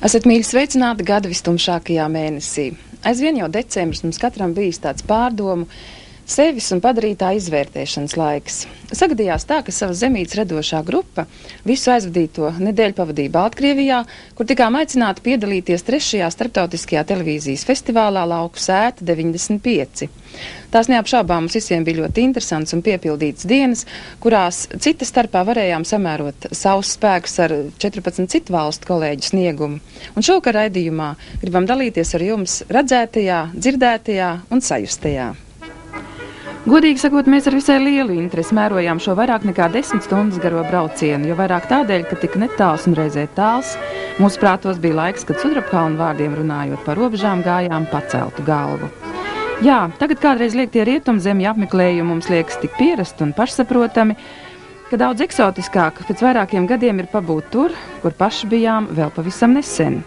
Esat mīļi sveicināti gada vistumšākajā mēnesī. Aizvien jau decembris mums katram bijis tāds pārdomu, sevis un padarītā izvērtēšanas laiks. Sagadījās tā, ka savas zemītes radošā grupa visu aizvadīto nedēļu pavadīja Baltkrievijā, kur tikām aicināti piedalīties 3. starptautiskajā televīzijas festivālā Lauku sēta 95. Tās neapšaubām mums visiem bija ļoti interesants un piepildīts dienas, kurās cita starpā varējām samērot savus spēkus ar 14 citu valstu kolēģu sniegumu. Un šovakar raidījumā gribam dalīties ar jums redzētajā, dzirdētajā un sajustajā. Godīgi sakot, mēs ar visai lielu interesi mērojām šo vairāk nekā 10 stundas garo braucienu, jo vairāk tādēļ, ka tik netāls un reizē tāls, mūsu prātos bija laiks, kad Sudrabkalnu vārdiem runājot par robežām gājām paceltu galvu. Jā, tagad kādreiz liektie rietumzemju apmeklējumi mums liekas tik pierasti un pašsaprotami, ka daudz eksotiskāk pēc vairākiem gadiem ir pabūt tur, kur paši bijām vēl pavisam nesen.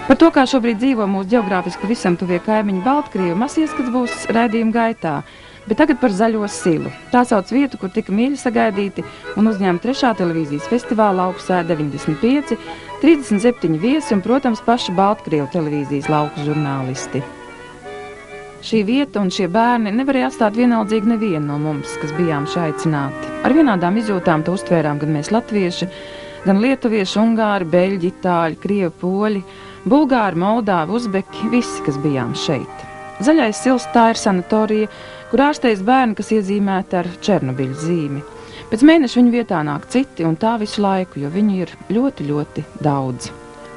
Par to, kā šobrīd dzīvo mūsu ģeogrāfiski visam tuvie kaimiņi Baltkrievi, maz ieskats būs raidījuma gaitā. Bet tagad par Zaļo silu. Tā sauc vietu, kur tika mīļi sagaidīti un uzņēma 3. televīzijas festivāla Lauku sēta 95, 37 viesi un, protams, paši Baltkrievu televīzijas lauku žurnālisti. Šī vieta un šie bērni nevarēja atstāt vienaldzīgi nevienu no mums, kas bijām šeit aicināti. Ar vienādām izjūtām to uztvērām gan mēs latvieši, gan lietuvieši, ungāri, beļģi, itāļi, krievi, poļi, bulgāri, moldāvi, uzbeki, visi, kas bijām šeit. Zaļais sils tā ir sanatorija, kur ārstējas bērni, kas iezīmēti ar Černobiļu zīmi. Pēc mēneša viņu vietā nāk citi, un tā visu laiku, jo viņu ir ļoti, ļoti daudz.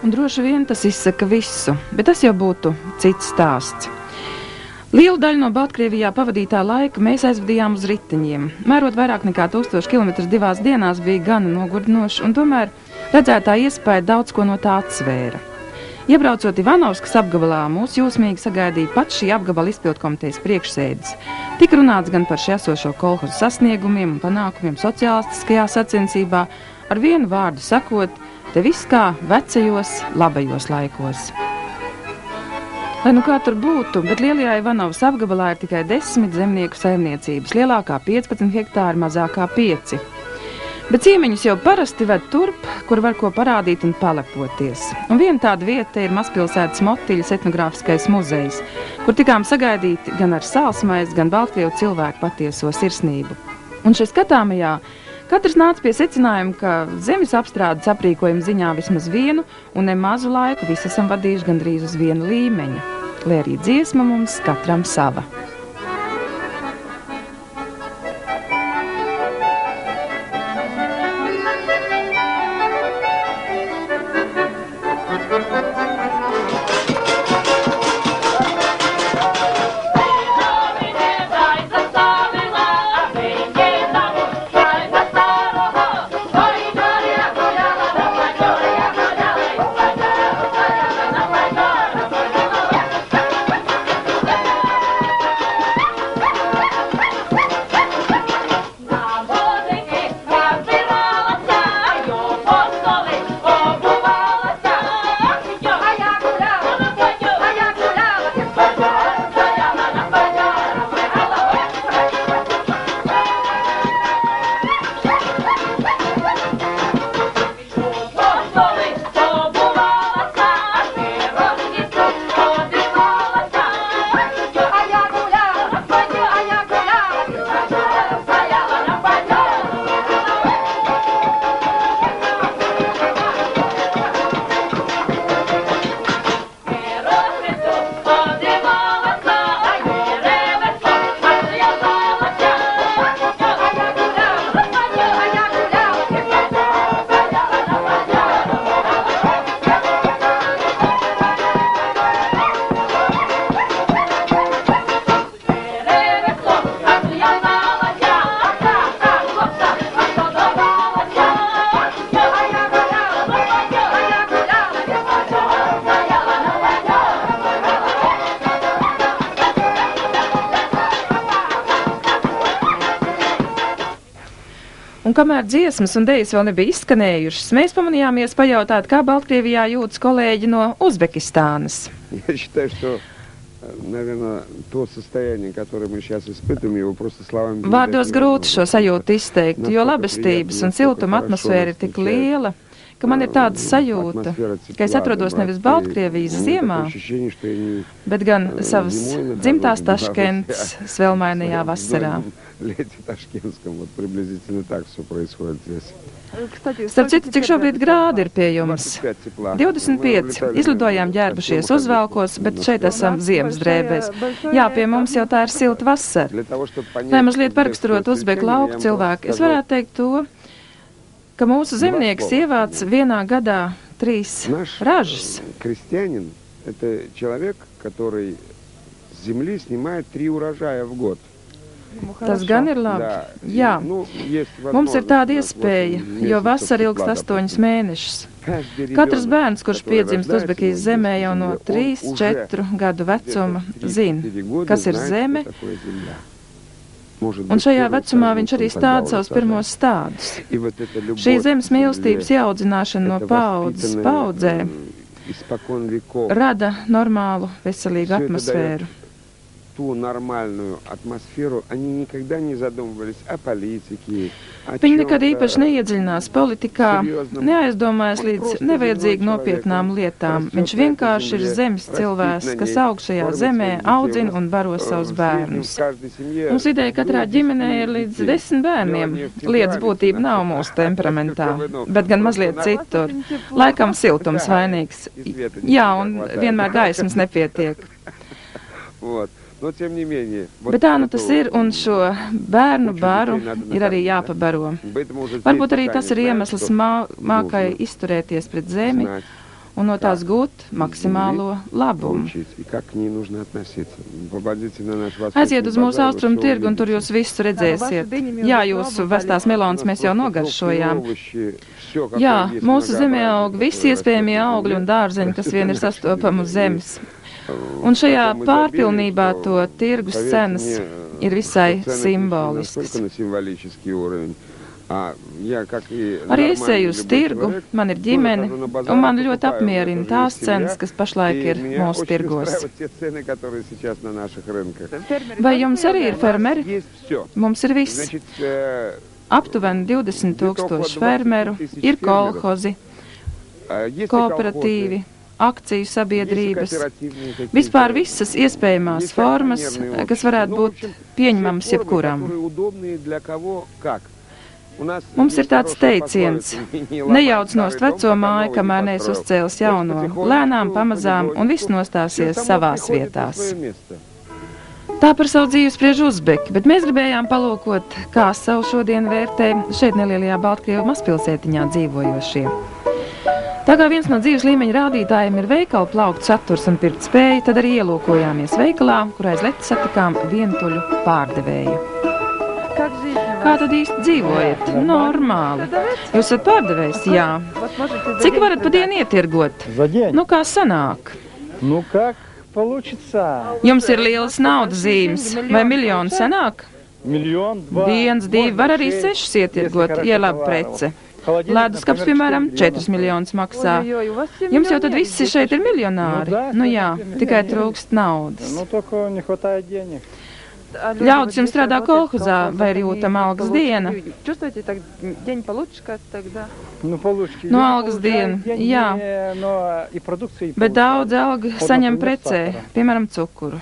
Un droši vien tas izsaka visu, bet tas jau būtu cits stāsts. Lielu daļu no Baltkrievijā pavadītā laika mēs aizvadījām uz riteņiem. Mērot vairāk nekā 1000 km 2 dienās bija gana nogurdinoši, un tomēr redzētā iespēja daudz ko no tā atsvēra. Iebraucot Ivanovskas apgabalā, mūs jūsmīgi sagaidīja pats šī apgabala izpildkomitejas priekšsēdis. Tik runāts gan par šī esošo kolhozu sasniegumiem un panākumiem sociālistiskajā sacensībā, ar vienu vārdu sakot, te viss kā vecajos, labajos laikos. Lai nu kā tur būtu, bet lielajā Ivanovas apgabalā ir tikai 10 zemnieku saimniecības, lielākā 15 hektāri, mazākā 5. Bet ciemiņus jau parasti ved turp, kur var ko parādīt un palepoties. Un viena tāda vieta ir Mazpilsētas Motiļas etnogrāfiskais muzejs, kur tikām sagaidīti gan ar sālsmaizi, gan Baltkrievu cilvēku patieso sirsnību. Un šeit skatāmajā katrs nāca pie secinājuma, ka zemes apstrādes aprīkojuma ziņā vismaz vienu un nemazu laiku visi esam vadījuši gandrīz uz viena līmeņa, lai arī dziesma mums katram sava. Un kamēr dziesmas un dejas vēl nebija izskanējušas, mēs pamanījāmies pajautāt, kā Baltkrievijā jūtas kolēģi no Uzbekistānas. Я считаю, что, наверное, то состояние, которое мы сейчас испытываем, его просто словами... Vārdos grūti šo sajūtu izteikt, jo labestības un siltuma atmosfēra ir tik liela, ka man ir tāda sajūta, ka es atrodos nevis Baltkrievijas ziemā, bet gan savas dzimtās Taškentas svelmainajā vasarā. Starp citu, cik šobrīd grādi ir pie jums? 25. Izlidojām ģērbušies uzvalkos, bet šeit esam ziemas drēbēs. Jā, pie mums jau tā ir silta vasara. Lai mazliet paraksturot uzbeku lauku cilvēku, es varētu teikt to, ka mūsu zemnieks ievāc vienā gadā 3 ražas. Крестьянин – это человек, который с земли снимает 3 урожая в год. Tas gan ir labi. Jā, mums ir tāda iespēja, jo vasara ilgst 8 mēnešus. Katrs bērns, kurš piedzimst Uzbekijas zemē jau no 3-4 gadu vecuma, zina, kas ir zeme, un šajā vecumā viņš arī stāda savus pirmos stādus. Šī zemes mīlestības ieaudzināšana no paaudzes paudzē rada normālu, veselīgu atmosfēru. Ту нормальную атмосферу, они никогда не задумывались о политике. Viņi nekad īpaši neiedziļinās politikā, neaizdomājas līdz nevajadzīgi nopietnām lietām. Viņš vienkārši ir zemes cilvēks, kas aug šajā zemē, audzina un baro savus bērnus. Mums vidēji katrā ģimenē ir līdz 10 bērniem. Lietas būtība nav mūsu temperamentā, bet gan mazliet citur. Laikam siltums vainīgs. Jā, un vienmēr gaismas nepietiek. Bet tā nu tas ir, un šo bērnu baru ir arī jāpabaro. Varbūt arī tas ir iemesls mākai izturēties pret zemi un no tās gūt maksimālo labumu. Aiziet uz mūsu austrumu tirgu, un tur jūs visu redzēsiet. Jā, jūsu vestās melonas mēs jau nogaršojām. Jā, mūsu zemē aug visi iespējamie augļi un dārzeņi, kas vien ir sastopami uz zemes. Un šajā pārpilnībā to tirgus cenas ir visai simboliskas. Arī es eju uz tirgu, man ir ģimene, un man ļoti apmierina tās cenas, kas pašlaik ir mūsu tirgos. Vai jums arī ir fermeri? Mums ir viss. Aptuveni 20 000 fermeru, ir kolhozi, kooperatīvi, akciju sabiedrības, vispār visas iespējamās formas, kas varētu būt pieņemamas jebkuram. Mums ir tāds teiciens, nejauc nost veco māju, kamēr neesi uzcēlis jauno, lēnām, pamazām, un viss nostāsies savās vietās. Tā par savu dzīvi spriež uzbeki, bet mēs gribējām palūkot, kā savu šodien vērtē šeit nelielajā Baltkrievu mazpilsētiņā dzīvojošie. Tā kā viens no dzīves līmeņa rādītājiem ir veikala plauktu saturs un pirkt spēja, tad arī ielūkojāmies veikalā, kur aiz letes satikām vientuļu pārdevēju. Kā tad īsti dzīvojat? Normāli. Jūs esat pārdevējs? Jā. Cik varat pa dienu ietirgot? Nu, kā sanāk? Nu, как получится? Jums ir lielas naudas zīmes. Vai miljonu sanāk? Миллион, 2. 1, 2, var arī 6 ietirgot, ielaba prece. Leduskaps, piemēram, 4 miljonus maksā. Jums jau tad visi šeit ir miljonāri. Nu jā, tikai trūkst naudas. Ļaudis jums strādā kolhozā, vai ir jūtama algas diena? No algas diena, jā. Bet daudz alga saņem precē, piemēram, cukuru.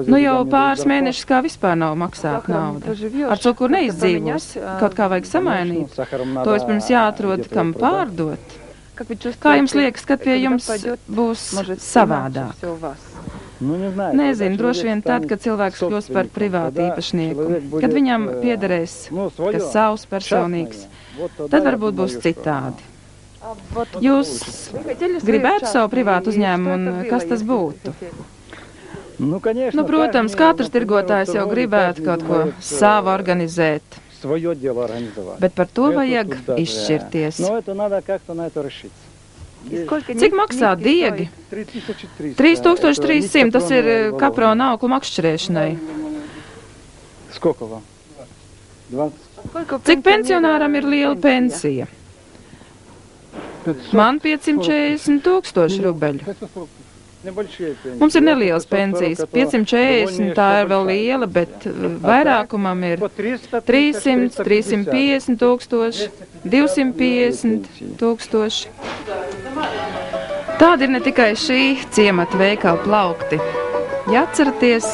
Nu jau pāris mēnešus kā vispār nav maksāta nauda. Ar cukuru neizdzīvos. Kaut kā vajag samainīt. To vispirms jāatrod, kam pārdot. Kā jums liekas, kad pie jums būs savādāk? Nezinu, droši vien tad, kad cilvēks kļūs par privātu īpašnieku. Kad viņam piederēs kas savs personīgs, tad varbūt būs citādi. Jūs gribētu savu privātu uzņēmumu, un kas tas būtu? Nu, protams, katrs tirgotājs jau gribētu kaut ko savu organizēt, bet par to vajag izšķirties. Cik maksā diegi? 3300, tas ir kaprona auklu makšķerēšanai. Cik pensionāram ir liela pensija? Man 540 000 rubeļu. Mums ir nelielas pensijas, 540, tā ir vēl liela, bet vairākumam ir 300, 350 tūkstoši, 250 tūkstoši. Tāda ir ne tikai šī ciemata veikala plaukti. Ja atceraties,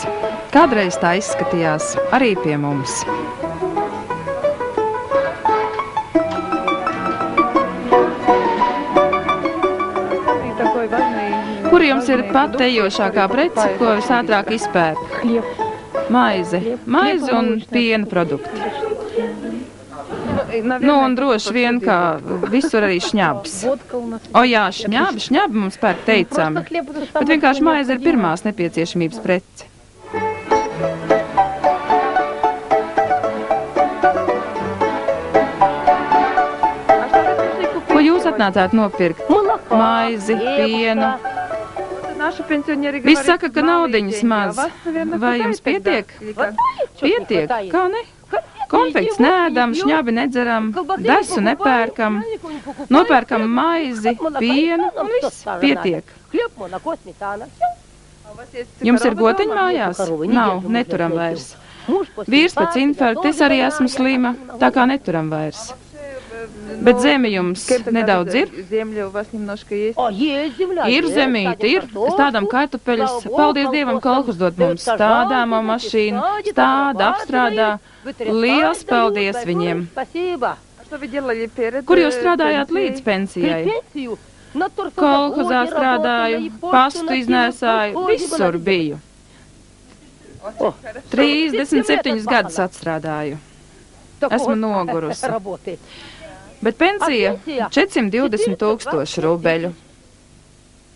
kādreiz tā izskatījās arī pie mums. Kur jums ir pat ejošākā prece, ko visātrāk izpērk? Maize. Maize un piena produkti. Nu, un droši vien, kā visur arī šņabs. O jā, šņabi mums pērk teicami. Bet vienkārši maize ir pirmās nepieciešamības prece. Ko jūs atnācāt nopirkt? Maizi, pienu. Viss saka, ka naudiņas maz. Vai jums pietiek? Pietiek, kā ne? Konfekts nēdam, šņabi nedzeram, desu nepērkam, nopērkam maizi, pienu un viss pietiek. Jums ir gotiņa mājās? Nav, neturam vairs. Vīrs pēc infarkta, es arī esmu slima, tā kā neturam vairs. Bet zemi jums nedaudz ir? Ir zemīte, ir. Stādām kartupeļus. Paldies Dievam, kolhos dod mums stādāmo mašīnu. Stāda, apstrādā. Liels paldies viņiem. Kur jūs strādājāt līdz pensijai? Kolhozā strādāju, pastu iznēsāju, visur biju. 37 gadus atstrādāju. Esmu nogurusi. Bet pensija 420 tūkstoši rubeļu.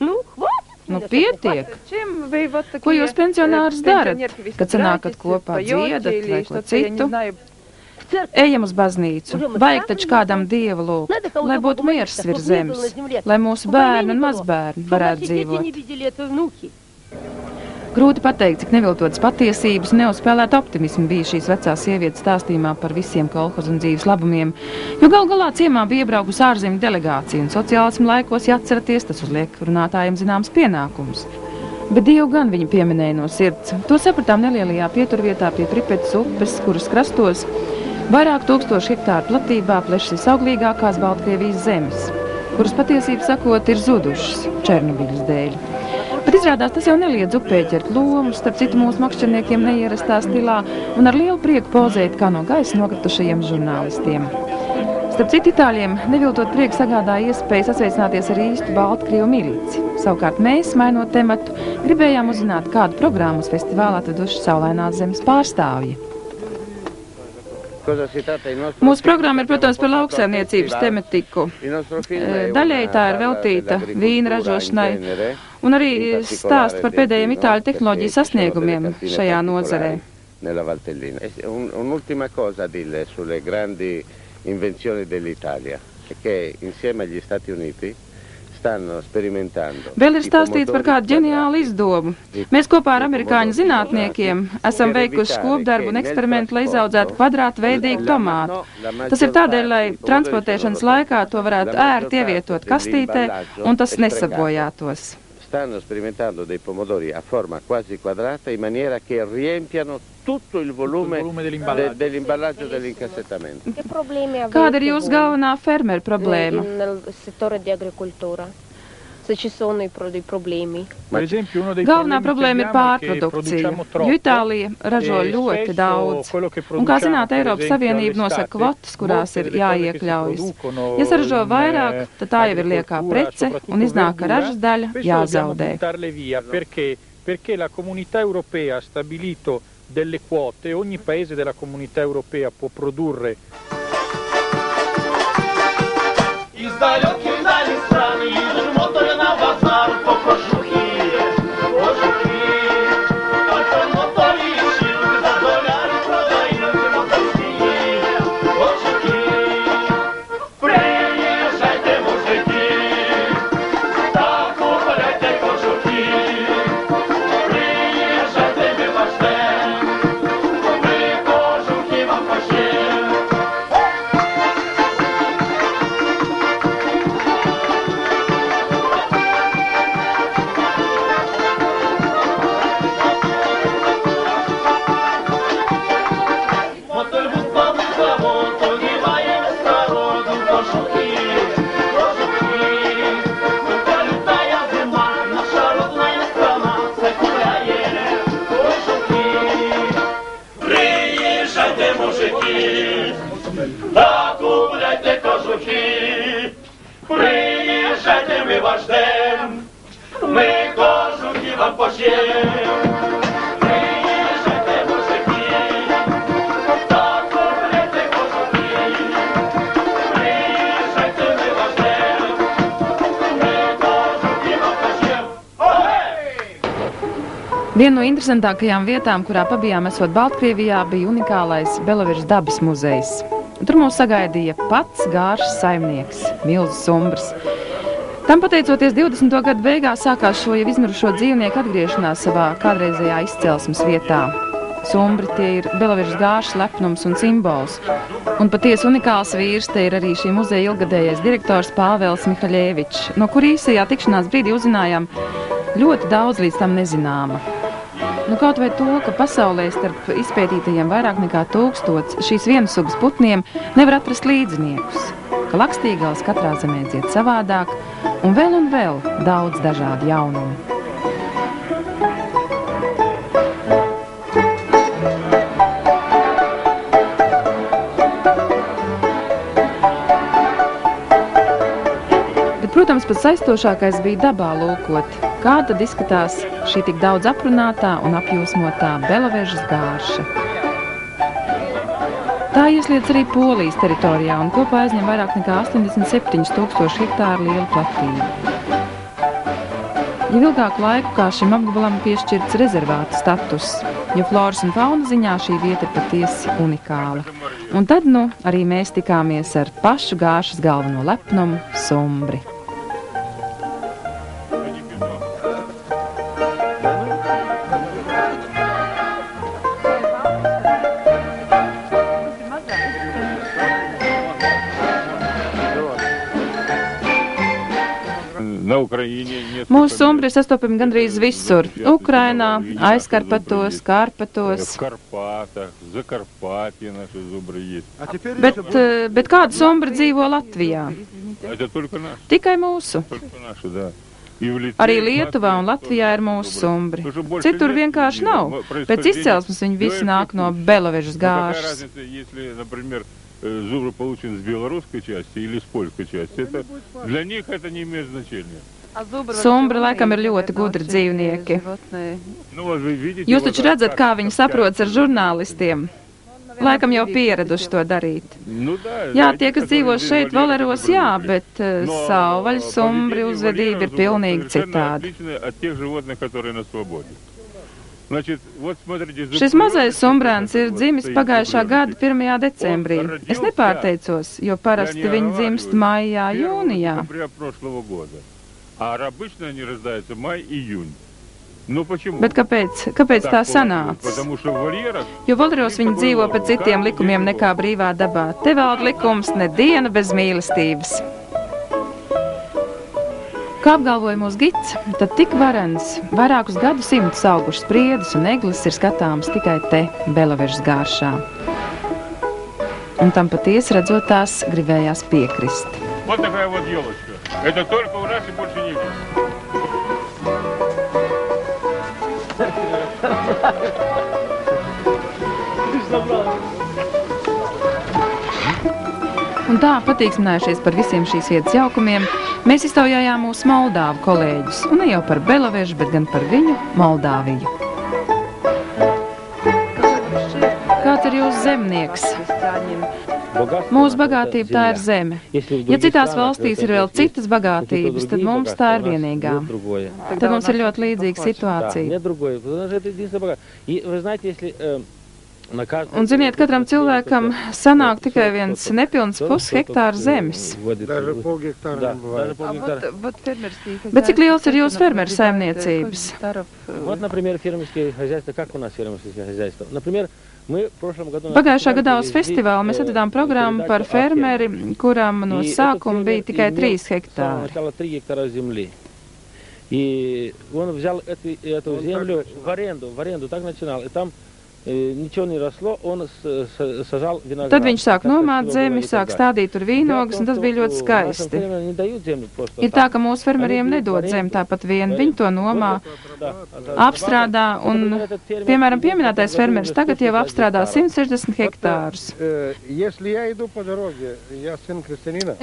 Nu, pietiek. Ko jūs pensionārs darat, kad sanākat kopā dziedat vai ko citu? Ejam uz baznīcu. Vajag taču kādam Dievu lūgt, lai būtu miers virs zemes, lai mūsu bērni un mazbērni varētu dzīvot. Grūti pateikt, cik neviltotas patiesības un neuzspēlēt optimismu bija šīs vecās sievietes stāstījumā par visiem kolhozu un dzīves labumiem, jo gal galā ciemā bija iebraukusi ārzemju delegācija un sociālismu laikos, ja atceraties, tas uzliek runātājiem zināms pienākums. Bet Dievu gan viņi pieminēja no sirds. To sapratām nelielajā pieturvietā pie Pripetas upes, kuras krastos vairāk tūkstošu hektāru platībā plešas auglīgākās Baltkrievijas zemes, kuras patiesību sakot ir zudušas Černobiļas dēļ. Bet izrādās, tas jau neliedz upē ķert lomu, starp citu mūsu makšķerniekiem neierastā stilā un ar lielu prieku pozēt kā no gaisa nokritušajiem žurnālistiem. Starp citu itāļiem neviltot prieku sagādāja iespēju sasveicināties ar īstu Baltkrievu milici. Savukārt mēs, mainot tematu, gribējām uzzināt, kādu programmu uz festivālu atveduši Saulainās zemes pārstāvji. Mūsu programma ir, protams, par lauksaimniecības tematiku. Daļai tā ir veltīta vīna ražošanai un arī stāst par pēdējiem itāļu tehnoloģiju sasniegumiem šajā nozarē. Un'ultima cosa a dire sulle grandi invenzioni dell'Italia è che insieme agli Stati Uniti Vēl ir stāstīts par kādu ģeniālu izdomu. Mēs kopā ar amerikāņu zinātniekiem esam veikuši kopdarbu un eksperimentu, lai izaudzētu kvadrātveidīgu tomātu. Tas ir tādēļ, lai transportēšanas laikā to varētu ērti ievietot kastītē un tas nesabojātos. Stanno sperimentando dei pomodori a forma quasi quadrata in maniera che riempiano tutto il volume dell'imballaggio dell'incassettamento. Kāda ir jūsu galvenā fermera problēma? Galvenā problēma ir pārprodukcija, jo Itālija ražo ļoti daudz. Un, kā zināt, Eiropas Savienība nosaka kvotas, kurās ir jāiekļaujas. Ja saražo vairāk, tad tā jau ir liekā prece un iznāk, ka ražas daļa jāzaudē. Perché la Comunità Europea ha stabilito delle quote, ogni paese della Comunità Europea può produrre. Да купляйте кожухи, приезжайте, мы вас ждем, мы кожухи вам пошьем. Приезжайте, мужики, да купляйте кожухи, приезжайте, мы вас ждем, мы кожухи вам пошьем. Viena no interesantākajām vietām, kurā pabijām esot Baltkrievijā, bija unikālais Belavežas dabas muzejs. Tur mūs sagaidīja pats Gāršas saimnieks, milzu sumbrs. Tam pateicoties 20. gadu beigās sākās šo jau izmirušo dzīvnieku atgriešanās savā kādreizējā izcelsmes vietā. Sumbri tie ir Belavežas Gāršas lepnums un simbols. Un patiesi unikāls vīrs te ir arī šī muzeja ilgadējais direktors Pāvels Mihaļevičs, no kur īsajā tikšanās brīdī uzzinājām ļoti daudz līdz tam nezināma. Nu, kaut vai to, ka pasaulē starp izpētītajiem vairāk nekā 1000 šīs vienas sugas putniem nevar atrast līdziniekus, ka lakstīgals katrā zemē dzied savādāk un vēl daudz dažādu jaunumu. Bet, protams, pats aizstošākais bija dabā lūkot, kā tad izskatās šī tik daudz aprunātā un apjūsmotā Belavežas Gārša. Tā iesliedz arī Polijas teritorijā un kopā aizņem vairāk nekā 87,000 hektāru lielu platību. Jau ilgāku laiku kā šim apgabalam piešķirts rezervāta status, jo floras un fauna ziņā šī vieta ir patiesi unikāla. Un tad, arī mēs tikāmies ar pašu Gāršas galveno lepnumu sumbri. Mūsu sumbri ir sastopami gandrīz visur – Ukrainā, Aizkarpatos, Karpatos. Bet kāda sumbri dzīvo Latvijā? Tikai mūsu. Arī Lietuvā un Latvijā ir mūsu sumbri. Citur vienkārši nav. Pēc izcelsmes viņi visi nāk no Belavežas Gāršas. Зубр получен с белорусской части или с польской части. Для них это не имеет значения. Sumbri laikam ir ļoti gudri dzīvnieki. Jūs taču redzat, kā viņi saprotas ar žurnālistiem. Laikam jau pieraduši to darīt. Jā, tie, kas dzīvo šeit Valeros, jā, bet savvaļas sumbri uzvedība ir pilnīgi citāda. Šis mazais sumbrāns ir dzimis pagājušā gada 1. decembrī. Es nepārteicos, jo parasti viņi dzimst maijā, jūnijā. Bet kāpēc tā sanāca? Jo Valeros viņi dzīvo pēc citiem likumiem nekā brīvā dabā. Te valda likums ne diena bez mīlestības. Kā apgalvoja mūsu gids, tad tik varens, vairākus gadsimtus augušas priedes un eglis ir skatāms tikai te, Belavežas Gāršā. Un tam patiesi redzot tās gribējās piekrist. Вот такая вот елочка. Это только у нас и больше нигде. Un tā, patīksminājušies par visiem šīs vietas jaukumiem, mēs iztaujājām mūsu Moldāvu kolēģus, un ne jau par Belavežu, bet gan par viņu Moldāviju. Kāds ir jūsu zemnieks? Mūsu bagātība tā ir zeme. Ja citās valstīs ir vēl citas bagātības, tad mums tā ir vienīgā. Tad mums ir ļoti līdzīga situācija. Un, ziniet, katram cilvēkam sanāk tikai viens nepilns pushektāra zemes. Bet cik liels ir jūsu fermeru saimniecības? Pagājušā gadā uz festivālu mēs atvedām programmu par fermeri, kuram no sākuma bija tikai 3 hektāri. И он взял эту землю в аренду, так начинал. И там Tad viņš sāk nomāt zemi, sāk stādīt tur vīnogas, un tas bija ļoti skaisti. Ir tā, ka mūsu fermeriem nedod zemi tāpat vien, viņi to nomā, apstrādā, un, piemēram, pieminētais fermeris tagad jau apstrādā 160 hektārus.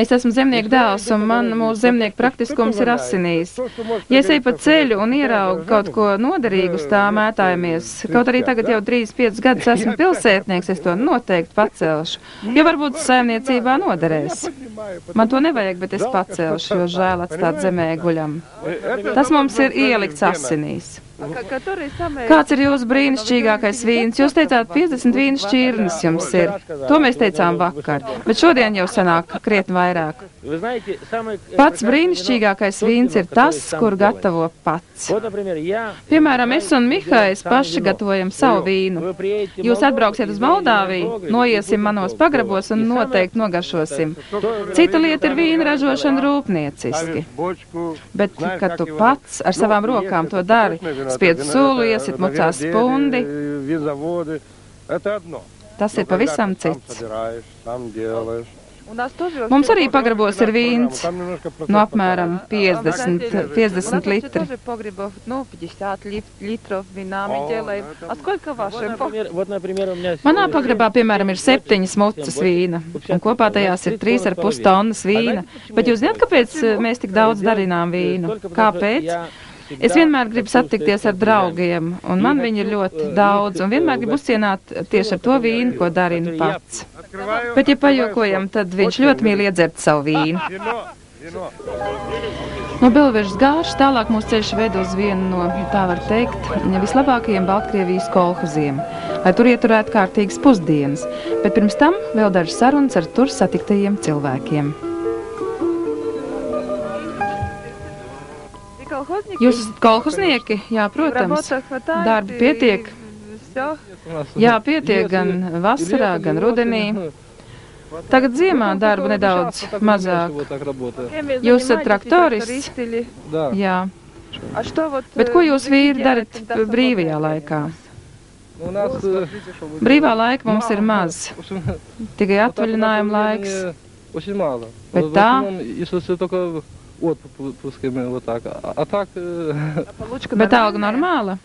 Es esmu zemnieku dēls, un man mūsu zemnieku praktiskums ir asinīs. Ja es eju pa ceļu un ieraugu kaut ko noderīgu uz tā mētājamies, kaut arī tagad jau 3-5 gadus esmu pilsētnieks, es to noteikti pacelšu, jo varbūt saimniecībā noderēs. Man to nevajag, bet es pacelšu, jo žēl atstāt zemē guļam. Tas mums ir ielikts asinīs. Kāds ir jūsu brīnišķīgākais vīns? Jūs teicāt, 50 vīnu šķirnes jums ir. To mēs teicām vakar, bet šodien jau sanāk krietni vairāk. Pats brīnišķīgākais vīns ir tas, kur gatavo pats. Piemēram, es un Mihais paši gatavojam savu vīnu. Jūs atbrauksiet uz Moldāviju, noiesim manos pagrabos un noteikti nogaršosim. Cita lieta ir vīna ražošana rūpnieciski. Bet, kad tu pats ar savām rokām to dari, spiedz sulu, iesit mucā spundi, tas ir pavisam cits. Mums arī pagrabos ir vīns, no apmēram 50 litri. Manā pagrabā, piemēram, ir 7 mucas vīna, un kopā tajās ir 3,5 tonnas vīna. Bet jūs zināt, kāpēc mēs tik daudz darinām vīnu? Kāpēc? Es vienmēr gribu satikties ar draugiem, un man viņi ir ļoti daudz, un vienmēr gribu uzcienāt tieši ar to vīnu, ko darina pats. Bet, ja pajokojam, tad viņš ļoti mīl iedzert savu vīnu. No Belvežas gāžas tālāk mūsu ceļš ved uz vienu no, tā var teikt, vislabākajiem Baltkrievijas kolhoziem, lai tur ieturētu kārtīgas pusdienas, bet pirms tam vēl dažas sarunas ar tur satiktajiem cilvēkiem. Jūs esat kolhoznieki? Jā, protams. Darbi pietiek? Jā, pietiek gan vasarā, gan rudenī. Tagad ziemā darba nedaudz mazāk. Jūs esat traktorists? Jā. Bet ko jūs vīri darat brīvajā laikā? Brīvā laika mums ir maz. Tikai atvaļinājuma laiks. Bet tā? Bet alga normāla?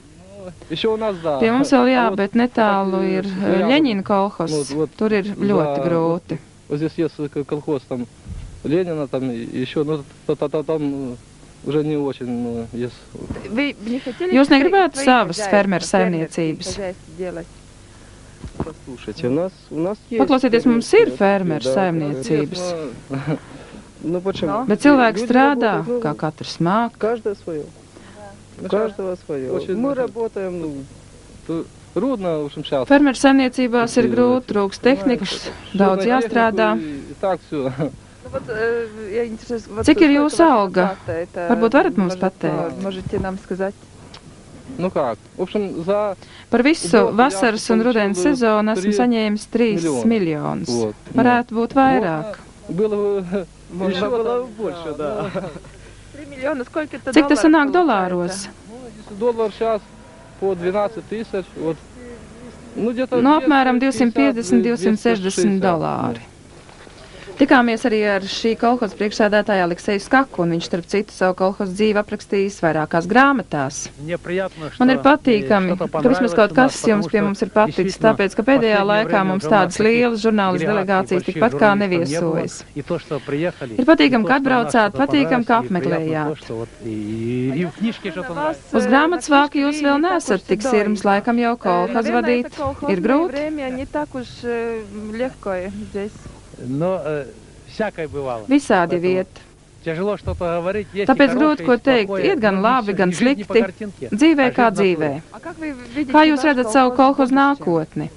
Pie mums vēl jā, bet netālu ir Ļeņina kolhos. Tur ir ļoti grūti. Jūs negribētu savas fermeru saimniecības? Paklausieties, mums ir fermeru saimniecības. Bet cilvēki strādā, kā katrs māk. Fermeru saimniecībās ir grūti, trūks tehnikas, daudz jāstrādā. Cik ir jūsu alga? Varbūt varat mums pateikt? Par visu vasaras un rudens sezonu esmu saņēmis 3 miljonus. Varētu būt vairāk. Cik tas sanāk dolāros? No apmēram 250–260 dolāri. Tikāmies arī ar šī kolhoza priekšsēdētāja Alekseju Skaku, un viņš, starp citu, savu kolhoza dzīvi aprakstījis vairākās grāmatās. Man ir patīkami, ka vismaz kaut kas jums pie mums ir paticis, tāpēc, ka pēdējā laikā mums tādas lielas žurnālistu delegācijas tikpat kā neviesojas. Ir patīkami, ka atbraucāt, patīkami, ka apmeklējāt. Uz grāmatas vāka jūs vēl nesat tik sirms, laikam jau kolhoza vadīt. Ir grūti? Visādi vieta. Tāpēc grūti ko teikt, iet gan labi, gan slikti. Dzīvē kā dzīvē. Kā jūs redzat savu kolhozu nākotni?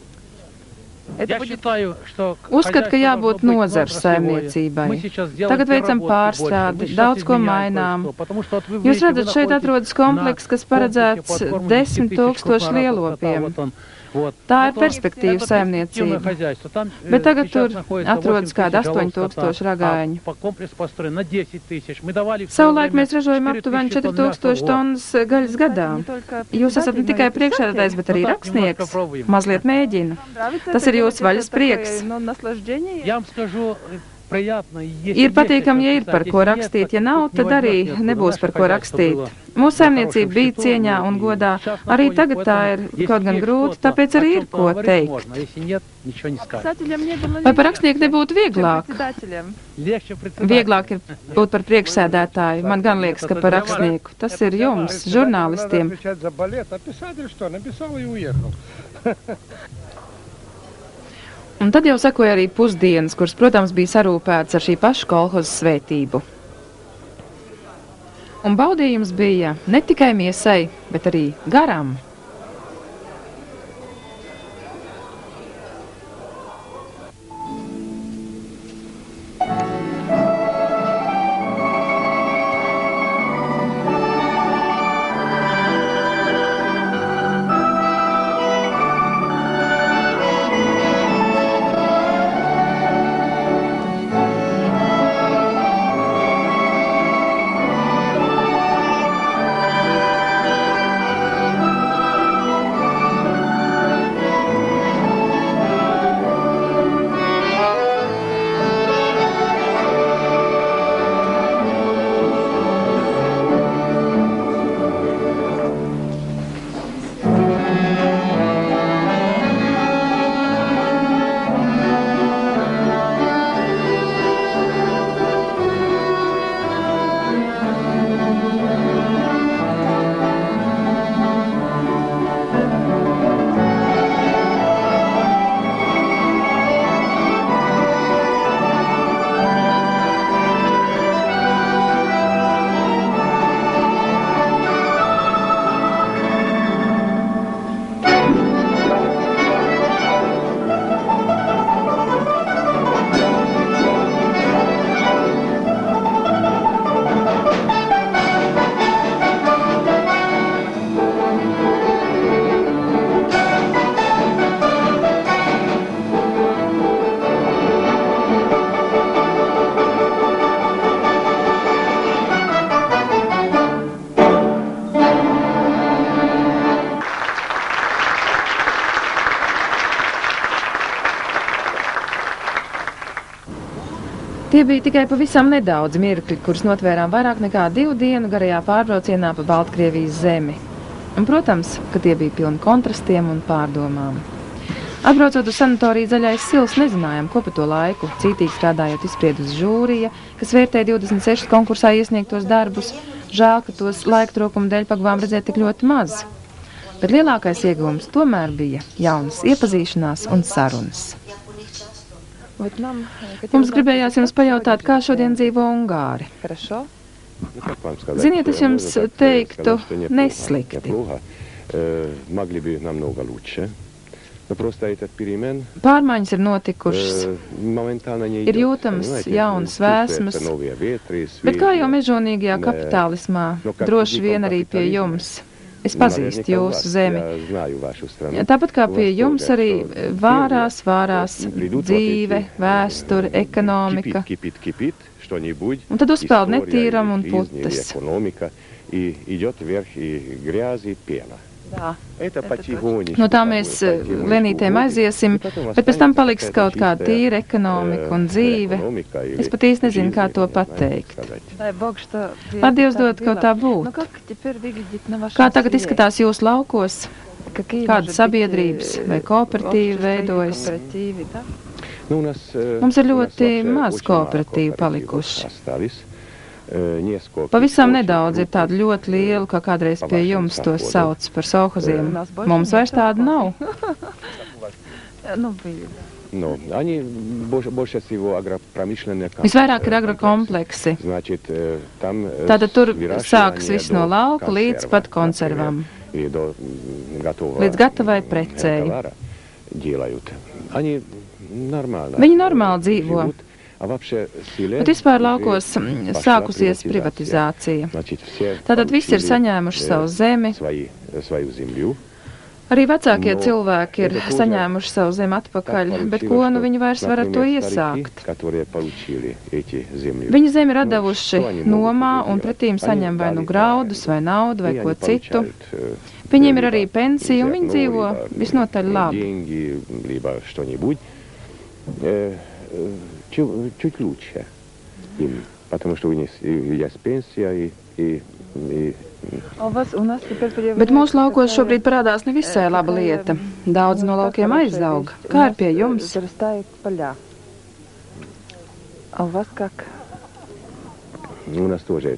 Uzskatu, ka jābūt nozares saimniecībai. Tagad veicam pārstrādi, daudz ko mainām. Jūs redzat, šeit atrodas komplekss, kas paredzēts 10 000 lielopiem. Tā ir perspektīva saimniecība. Bet tagad tur atrodas kāda 8000 ragāņu. Savulaik mēs ražojam aptuveni 4000 tonnas gaļas gadā. Jūs esat ne tikai priekšsēdētājs, bet arī rakstnieks. Mazliet mēģina. Tas ir jūsu vaļas prieks. Ir patīkami, ja ir par ko rakstīt, ja nav, tad arī nebūs par ko rakstīt. Mūsu saimniecība bija cieņā un godā, arī tagad tā ir kaut gan grūti, tāpēc arī ir ko teikt. Vai par rakstnieku nebūtu vieglāk? Vieglāk ir būt par priekšsēdētāju, man gan liekas, ka par rakstnieku. Tas ir jums, žurnālistiem. Un tad jau sekoja arī pusdienas, kuras, protams, bija sarūpētas ar šī paša kolhoza svētību. Un baudījums bija ne tikai miesai, bet arī garam. Tie bija tikai pavisam nedaudz mirkļi, kurus notvērām vairāk nekā 2 dienu garajā pārbraucienā pa Baltkrievijas zemi. Un, protams, ka tie bija pilni kontrastiem un pārdomām. Atbraucot uz sanatoriju Zaļais Sils, nezinājām, ko pa to laiku, cītīgi strādājot izspriedus žūrija, kas vērtēja 26 konkursā iesniegtos darbus. Žēl, ka tos laika trūkuma dēļ pagavām redzēt tik ļoti maz. Bet lielākais ieguvums tomēr bija jaunas iepazīšanās un sarunas. Mums gribējās jums pajautāt, kā šodien dzīvo ungāri. Ziniet, es jums teiktu neslikti. Pārmaiņas ir notikušas, ir jūtamas jaunas vēsmas, bet kā jau mežonīgajā kapitālismā, droši vien arī pie jums. Es pazīstu jūsu zemi. Tāpat kā pie jums arī vārās dzīve, vēsture, ekonomika. Un tad uzpeld netīram un putas. No tā mēs Lenītēm aiziesim, bet pēc tam paliks kaut kāda tīra ekonomika un dzīve. Es pat īsti nezinu, kā to pateikt. Lai Dievs dod, kaut tā būt. Kā tagad izskatās jūsu laukos? Kādas sabiedrības vai kooperatīvi veidojas? Mums ir ļoti maz kooperatīvu palikuši. Pavisam nedaudz ir tādu ļoti lielu, kā kādreiz pie jums to sauc par sovhoziem. Mums vairs tāda nav. Visvairāk ir agrokompleksi. Tātad tur sākas viss no lauka līdz pat konservam. Līdz gatavai precei. Viņi normāli dzīvo. Bet vispār laukos sākusies privatizācija. Tātad visi ir saņēmuši savu zemi. Arī vecākie cilvēki ir saņēmuši savu zemi atpakaļ, bet ko nu viņi vairs var ar to iesākt? Viņi zemi ir atdevuši nomā un pretīm saņem vai nu graudus, vai naudu, vai ko citu. Viņiem ir arī pensija un viņi dzīvo visnotaļ labi. Чуть лучше им, потому что у них есть пенсия и Bet mūsu laukos šobrīd parādās nevisai laba lieta. Daudz no laukiem aizaug. Kā ir pie jums?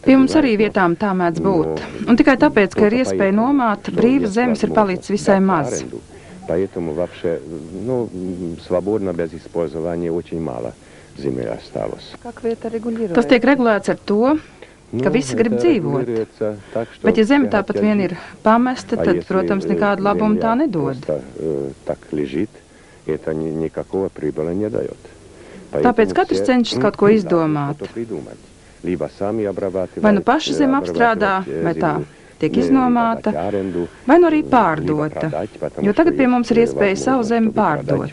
Pie mums arī vietām tā mēdz būt. Un tikai tāpēc, ka ir iespēja nomāt, brīvas zemes ir palicis visai maz. Поэтому вообще, свободно без использования очень мало земли осталось. Tas tiek regulēts ar to, ka visi grib dzīvot. Bet ja zeme tāpat vien ir pamesta, tad, protams, nekādu labumu tā nedod. Tāpēc katrs cenšas kaut ko izdomāt. Vai nu paša zeme apstrādā, vai tā tiek iznomāta, vai nu arī pārdota. Jo tagad pie mums ir iespēja savu zemi pārdot.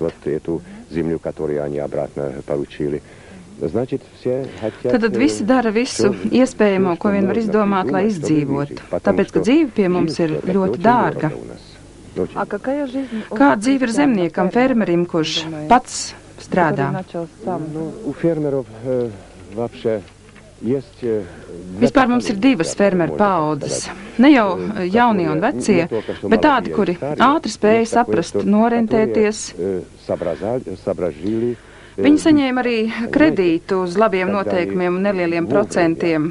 Tad visi dara visu iespējamo, ko vien var izdomāt, lai izdzīvotu. Tāpēc, ka dzīve pie mums ir ļoti dārga. Kāda dzīve ir zemniekam, fermerim, kurš pats strādā? Vispār mums ir divas fermeru paaudzes. Ne jau jaunie un vecie, bet tādi, kuri ātri spēja saprast, norientēties. Viņi saņēma arī kredītu uz labiem noteikumiem un nelieliem procentiem.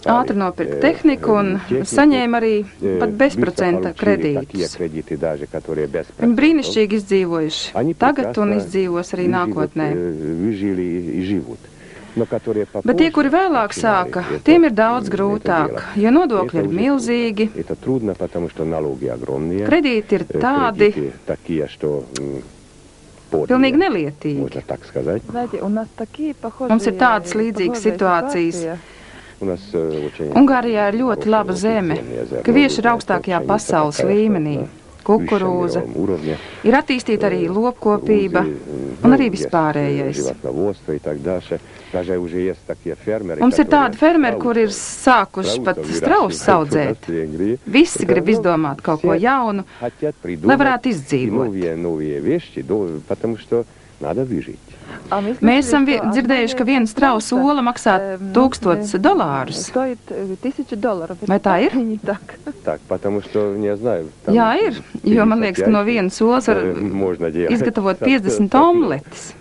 Ātri nopirka tehniku un saņēma arī pat bezprocenta kredītus. Viņi brīnišķīgi izdzīvojuši tagad un izdzīvos arī nākotnē. Bet tie, kuri vēlāk sāka, tiem ir daudz grūtāk, jo nodokļi ir milzīgi, kredīti ir tādi pilnīgi nelietīgi. Mums ir tādas līdzīgas situācijas. Ungārijā ir ļoti laba zeme, kvieši ir augstākajā pasaules līmenī. Kukurūza, ir attīstīta arī lopkopība un arī vispārējais. Mums ir tādi fermeri, kur ir sākuši pat strausus audzēt. Visi grib izdomāt kaut ko jaunu, lai varētu izdzīvot. Mēs esam dzirdējuši, ka viena strausa ola maksā $1000. Vai tā ir? Jā, ir, jo man liekas, ka no vienas olas var izgatavot 50 omletes.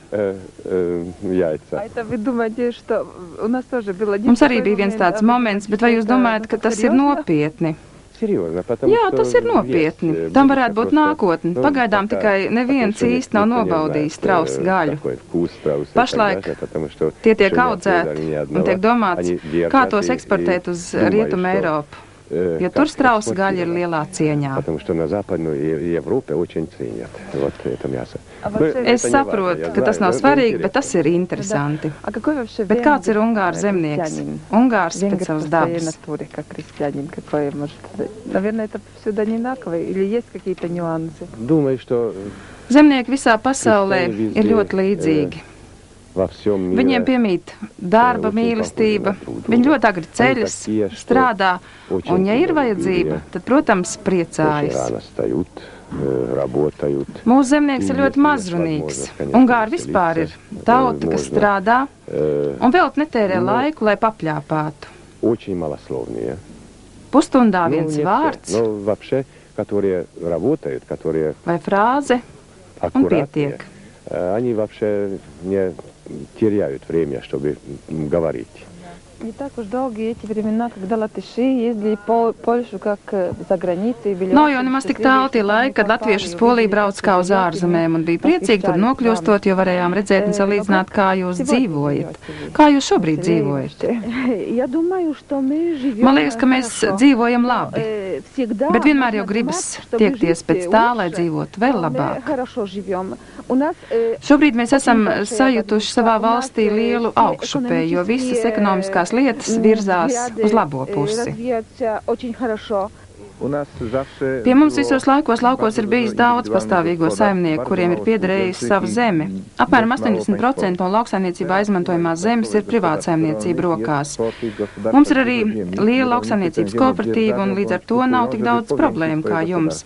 Mums arī bija viens tāds moments, bet vai jūs domājat, ka tas ir nopietni? Jā, tas ir nopietni. Tam varētu būt nākotne. Pagaidām tikai neviens īsti nav nobaudījis strausu gaļu. Pašlaik tie tiek audzēti un tiek domāts, kā tos eksportēt uz Rietumu Eiropu. Jo tur strausa gaļa ir lielā cieņā. Es saprotu, ka tas nav svarīgi, bet tas ir interesanti. Bet kāds ir ungāru zemnieks? Ungārs pēc savas dabas. Zemnieki visā pasaulē ir ļoti līdzīgi. Viņiem piemīt darba mīlestība, viņi ļoti agri ceļas, strādā, un ja ir vajadzība, tad, protams, priecājas. Mūsu zemnieks ir ļoti mazrunīgs. Ungāri vispār ir tauta, kas strādā, un vēl netērē laiku, lai papļāpātu. Pusstundā viens vārds vai frāze, un pietiek. Они вообще не теряют время, чтобы говорить. Не так уж долгие эти времена, когда латыши ездили по Польшу как за границей. Nav jau nemaz tik tālu tie laiki, kad latvieši uz Poliju brauc kā uz ārzemēm un bija priecīgi tur nokļūstot, jo varējām redzēt un salīdzināt, kā jūs dzīvojat. Kā jūs šobrīd dzīvojat? Man liekas, ka mēs dzīvojam labi, bet vienmēr jau gribas tiekties pēc tā, lai dzīvotu vēl labāk. Šobrīd mēs esam sajutuši savā valstī lielu augšupēju, jo visas ekonomiskās lietas virzās uz labo pusi. Pie mums visos laukos ir bijis daudz pastāvīgo saimnieku, kuriem ir piederējusi sava zeme. Apmēram 80% no lauksaimniecībā izmantojamās zemes ir privātsaimniecība rokās. Mums ir arī liela lauksaimniecības kooperatīva un līdz ar to nav tik daudz problēmu kā jums.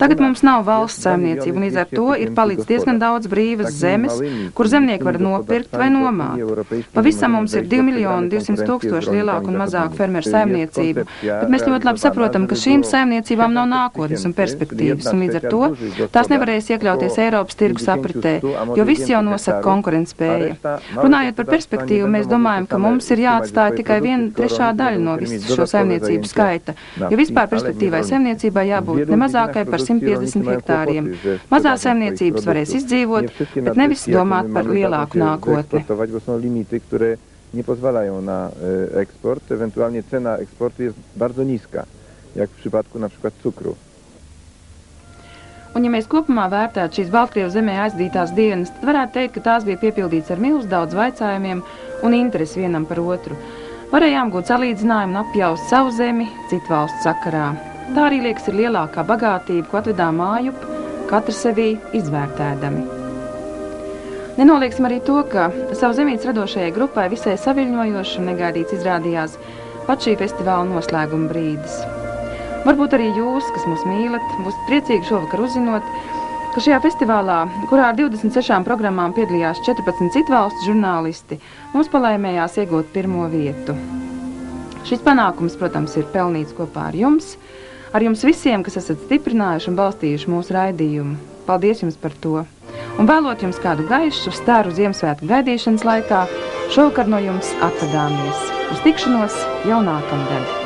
Tagad mums nav valsts saimniecība, un līdz ar to ir palicis diezgan daudz brīvas zemes, kur zemnieki var nopirkt vai nomāt. Pavisam mums ir 2.200.000 lielāku un mazāku fermeru saimniecību, bet mēs ļoti labi saprotam, ka šīm saimniecībām nav nākotnes un perspektīvas, un līdz ar to tās nevarēs iekļauties Eiropas tirgus apritē, jo viss jau nosaka konkurentspēja. Runājot par perspektīvu, mēs domājam, ka mums ir jāatstāja tikai 1/3 daļa no visu šo saimniecību skaita, jo vispār perspektīvai saimniecībai jābūt nemazākai par 150 hektāriem. Mazās saimniecības varēs izdzīvot, bet nevis domāt par lielāku nākotni. Nie pozwalają na eksport, ewentualnie cena eksportu jest bardzo niska, jak w przypadku na przykład cukru. Un ja mēs kopumā vērtētu šīs Baltkrievijas zemē aizdītās dienas, tad varētu teikt, ka tās bija piepildītas ar milzu daudz vaicājumiem un interesi vienam par otru. Varējām gūt salīdzinājumu un apjaust savu zemi citu valstu sakarā. Tā arī liekas ir lielākā bagātība, ko atvedām mājup, katru sevī izvērtēdami. Nenolieksim arī to, ka savu zemītes radošajai grupai visai saviļņojoši un negaidīts izrādījās pat šī festivāla noslēguma brīdis. Varbūt arī jūs, kas mūs mīlat, būsiet priecīgi šovakar uzzinot, ka šajā festivālā, kurā ar 26 programmām piedalījās 14 citu valstu žurnālisti, mums palaimējās iegūt pirmo vietu. Šis panākums, protams, ir pelnīts kopā ar jums visiem, kas esat stiprinājuši un balstījuši mūsu raidījumu. Paldies jums par to! Un vēlot jums kādu gaišu staru Ziemassvētku gaidīšanas laikā, šovakar no jums atvadāmies. Uz tikšanos jau nākamgad!